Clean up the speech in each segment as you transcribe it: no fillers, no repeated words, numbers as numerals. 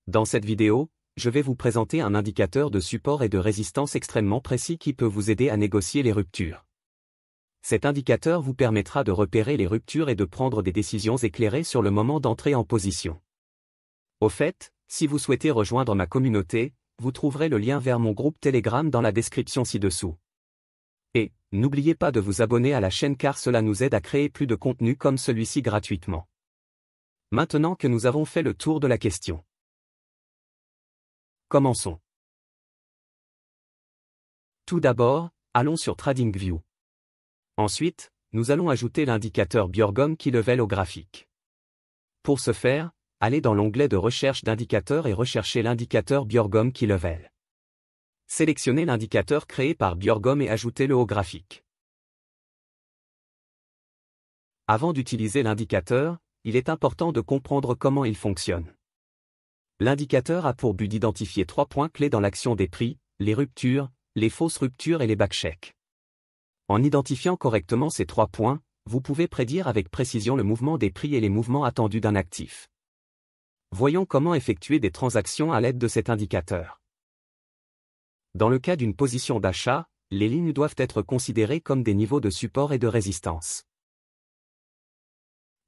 Dans cette vidéo, je vais vous présenter un indicateur de support et de résistance extrêmement précis qui peut vous aider à négocier les ruptures. Cet indicateur vous permettra de repérer les ruptures et de prendre des décisions éclairées sur le moment d'entrée en position. Au fait, si vous souhaitez rejoindre ma communauté, vous trouverez le lien vers mon groupe Telegram dans la description ci-dessous. Et, n'oubliez pas de vous abonner à la chaîne car cela nous aide à créer plus de contenu comme celui-ci gratuitement. Maintenant que nous avons fait le tour de la question, commençons. Tout d'abord, allons sur TradingView. Ensuite, nous allons ajouter l'indicateur Bjorgom Key Level au graphique. Pour ce faire, allez dans l'onglet de recherche d'indicateurs et recherchez l'indicateur Bjorgom Key Level. Sélectionnez l'indicateur créé par Bjorgom et ajoutez-le au graphique. Avant d'utiliser l'indicateur, il est important de comprendre comment il fonctionne. L'indicateur a pour but d'identifier 3 points clés dans l'action des prix, les ruptures, les fausses ruptures et les backchecks. En identifiant correctement ces 3 points, vous pouvez prédire avec précision le mouvement des prix et les mouvements attendus d'un actif. Voyons comment effectuer des transactions à l'aide de cet indicateur. Dans le cas d'une position d'achat, les lignes doivent être considérées comme des niveaux de support et de résistance.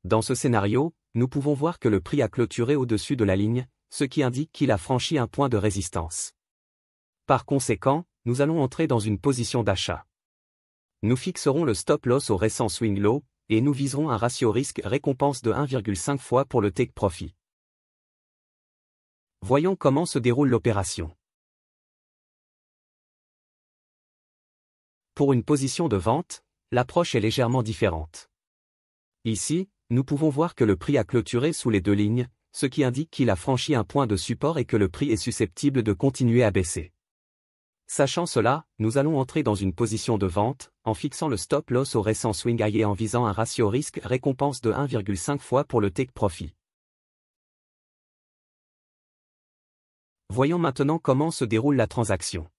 Dans ce scénario, nous pouvons voir que le prix a clôturé au-dessus de la ligne, ce qui indique qu'il a franchi un point de résistance. Par conséquent, nous allons entrer dans une position d'achat. Nous fixerons le stop-loss au récent swing low, et nous viserons un ratio risque-récompense de 1,5 fois pour le take profit. Voyons comment se déroule l'opération. Pour une position de vente, l'approche est légèrement différente. Ici, nous pouvons voir que le prix a clôturé sous les 2 lignes, ce qui indique qu'il a franchi un point de support et que le prix est susceptible de continuer à baisser. Sachant cela, nous allons entrer dans une position de vente, en fixant le stop-loss au récent swing high et en visant un ratio risque-récompense de 1,5 fois pour le take profit. Voyons maintenant comment se déroule la transaction.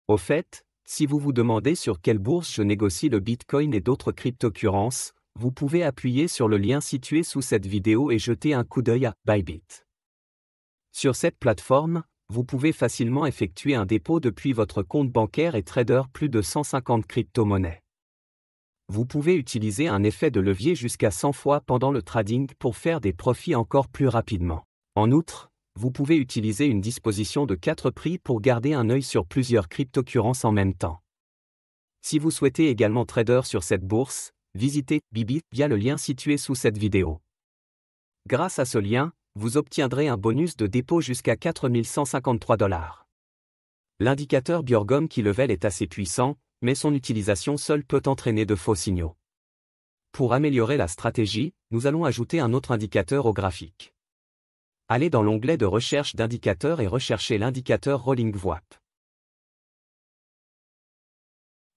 Au fait, si vous vous demandez sur quelle bourse je négocie le Bitcoin et d'autres cryptocurrences, vous pouvez appuyer sur le lien situé sous cette vidéo et jeter un coup d'œil à Bybit. Sur cette plateforme, vous pouvez facilement effectuer un dépôt depuis votre compte bancaire et trader plus de 150 crypto-monnaies. Vous pouvez utiliser un effet de levier jusqu'à 100 fois pendant le trading pour faire des profits encore plus rapidement. En outre, vous pouvez utiliser une disposition de 4 prix pour garder un œil sur plusieurs cryptocurrences en même temps. Si vous souhaitez également trader sur cette bourse, visitez Bybit via le lien situé sous cette vidéo. Grâce à ce lien, vous obtiendrez un bonus de dépôt jusqu'à 4 153 $. L'indicateur Bjorgom Key Level est assez puissant, mais son utilisation seule peut entraîner de faux signaux. Pour améliorer la stratégie, nous allons ajouter un autre indicateur au graphique. Allez dans l'onglet de recherche d'indicateurs et recherchez l'indicateur Rolling VWAP.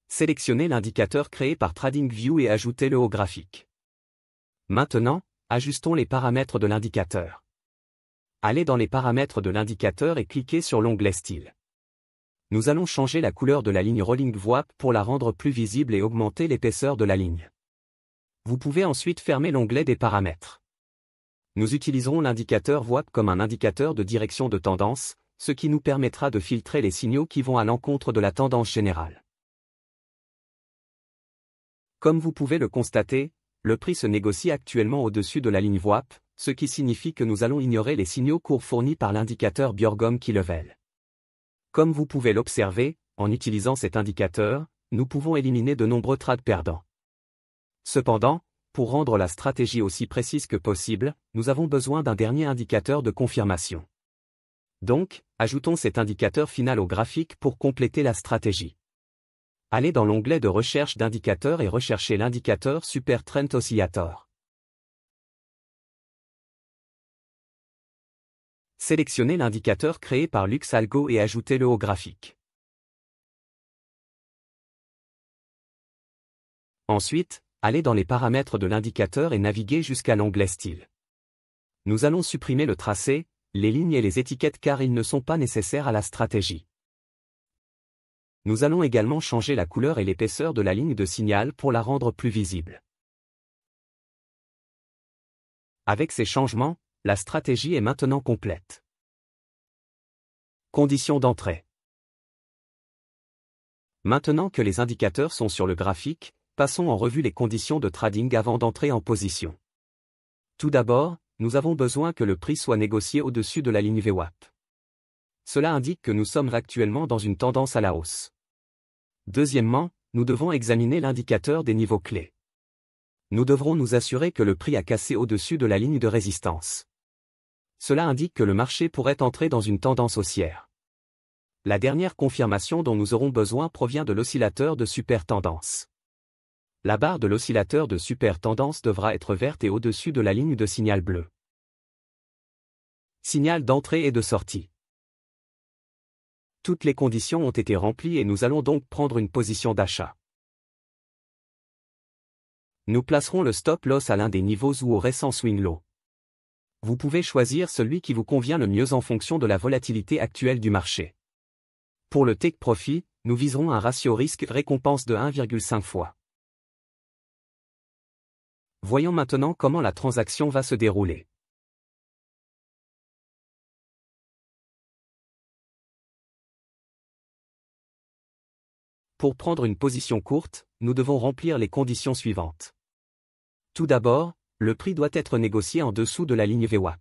Sélectionnez l'indicateur créé par TradingView et ajoutez-le au graphique. Maintenant, ajustons les paramètres de l'indicateur. Allez dans les paramètres de l'indicateur et cliquez sur l'onglet Style. Nous allons changer la couleur de la ligne Rolling VWAP pour la rendre plus visible et augmenter l'épaisseur de la ligne. Vous pouvez ensuite fermer l'onglet des paramètres. Nous utiliserons l'indicateur VWAP comme un indicateur de direction de tendance, ce qui nous permettra de filtrer les signaux qui vont à l'encontre de la tendance générale. Comme vous pouvez le constater, le prix se négocie actuellement au-dessus de la ligne VWAP, ce qui signifie que nous allons ignorer les signaux courts fournis par l'indicateur Bjorgom Key Level. Comme vous pouvez l'observer, en utilisant cet indicateur, nous pouvons éliminer de nombreux trades perdants. Cependant, pour rendre la stratégie aussi précise que possible, nous avons besoin d'un dernier indicateur de confirmation. Donc, ajoutons cet indicateur final au graphique pour compléter la stratégie. Allez dans l'onglet de recherche d'indicateurs et recherchez l'indicateur Super Trend Oscillator. Sélectionnez l'indicateur créé par LuxAlgo et ajoutez-le au graphique. Ensuite, allez dans les paramètres de l'indicateur et naviguez jusqu'à l'onglet Style. Nous allons supprimer le tracé, les lignes et les étiquettes car ils ne sont pas nécessaires à la stratégie. Nous allons également changer la couleur et l'épaisseur de la ligne de signal pour la rendre plus visible. Avec ces changements, la stratégie est maintenant complète. Conditions d'entrée. Maintenant que les indicateurs sont sur le graphique, passons en revue les conditions de trading avant d'entrer en position. Tout d'abord, nous avons besoin que le prix soit négocié au-dessus de la ligne VWAP. Cela indique que nous sommes actuellement dans une tendance à la hausse. Deuxièmement, nous devons examiner l'indicateur des niveaux clés. Nous devrons nous assurer que le prix a cassé au-dessus de la ligne de résistance. Cela indique que le marché pourrait entrer dans une tendance haussière. La dernière confirmation dont nous aurons besoin provient de l'oscillateur de super tendance. La barre de l'oscillateur de super tendance devra être verte et au-dessus de la ligne de signal bleu. Signal d'entrée et de sortie. Toutes les conditions ont été remplies et nous allons donc prendre une position d'achat. Nous placerons le stop loss à l'un des niveaux ou au récent swing low. Vous pouvez choisir celui qui vous convient le mieux en fonction de la volatilité actuelle du marché. Pour le take profit, nous viserons un ratio risque-récompense de 1,5 fois. Voyons maintenant comment la transaction va se dérouler. Pour prendre une position courte, nous devons remplir les conditions suivantes. Tout d'abord, le prix doit être négocié en dessous de la ligne VWAP.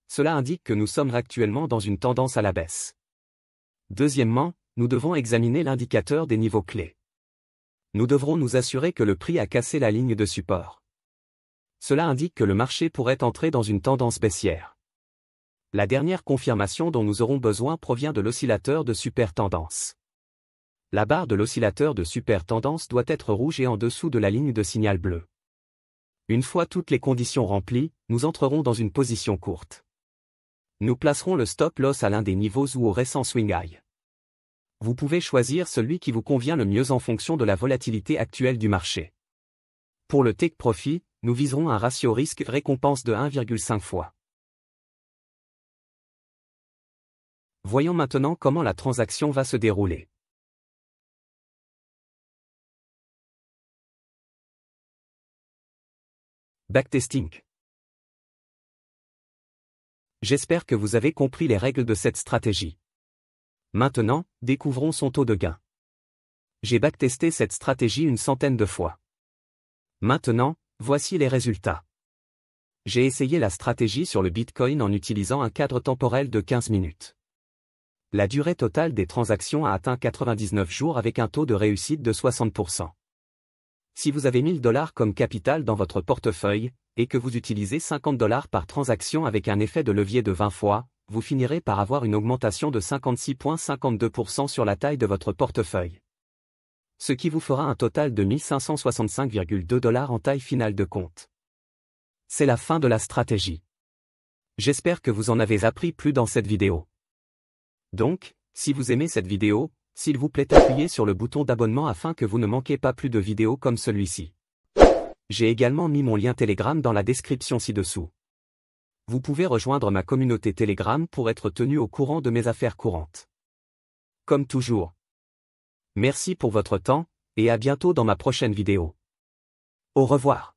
Cela indique que nous sommes actuellement dans une tendance à la baisse. Deuxièmement, nous devons examiner l'indicateur des niveaux clés. Nous devrons nous assurer que le prix a cassé la ligne de support. Cela indique que le marché pourrait entrer dans une tendance baissière. La dernière confirmation dont nous aurons besoin provient de l'oscillateur de super tendance. La barre de l'oscillateur de super tendance doit être rouge et en dessous de la ligne de signal bleu. Une fois toutes les conditions remplies, nous entrerons dans une position courte. Nous placerons le stop loss à l'un des niveaux ou au récent swing high. Vous pouvez choisir celui qui vous convient le mieux en fonction de la volatilité actuelle du marché. Pour le take profit, nous viserons un ratio risque-récompense de 1,5 fois. Voyons maintenant comment la transaction va se dérouler. Backtesting. J'espère que vous avez compris les règles de cette stratégie. Maintenant, découvrons son taux de gain. J'ai backtesté cette stratégie une centaine de fois. Maintenant, voici les résultats. J'ai essayé la stratégie sur le Bitcoin en utilisant un cadre temporel de 15 minutes. La durée totale des transactions a atteint 99 jours avec un taux de réussite de 60%. Si vous avez 1000 $ comme capital dans votre portefeuille, et que vous utilisez 50 $ par transaction avec un effet de levier de 20 fois, vous finirez par avoir une augmentation de 56,52% sur la taille de votre portefeuille. Ce qui vous fera un total de 1565,2 $ en taille finale de compte. C'est la fin de la stratégie. J'espère que vous en avez appris plus dans cette vidéo. Donc, si vous aimez cette vidéo, s'il vous plaît appuyez sur le bouton d'abonnement afin que vous ne manquiez pas plus de vidéos comme celui-ci. J'ai également mis mon lien Telegram dans la description ci-dessous. Vous pouvez rejoindre ma communauté Telegram pour être tenu au courant de mes affaires courantes. Comme toujours. Merci pour votre temps, et à bientôt dans ma prochaine vidéo. Au revoir.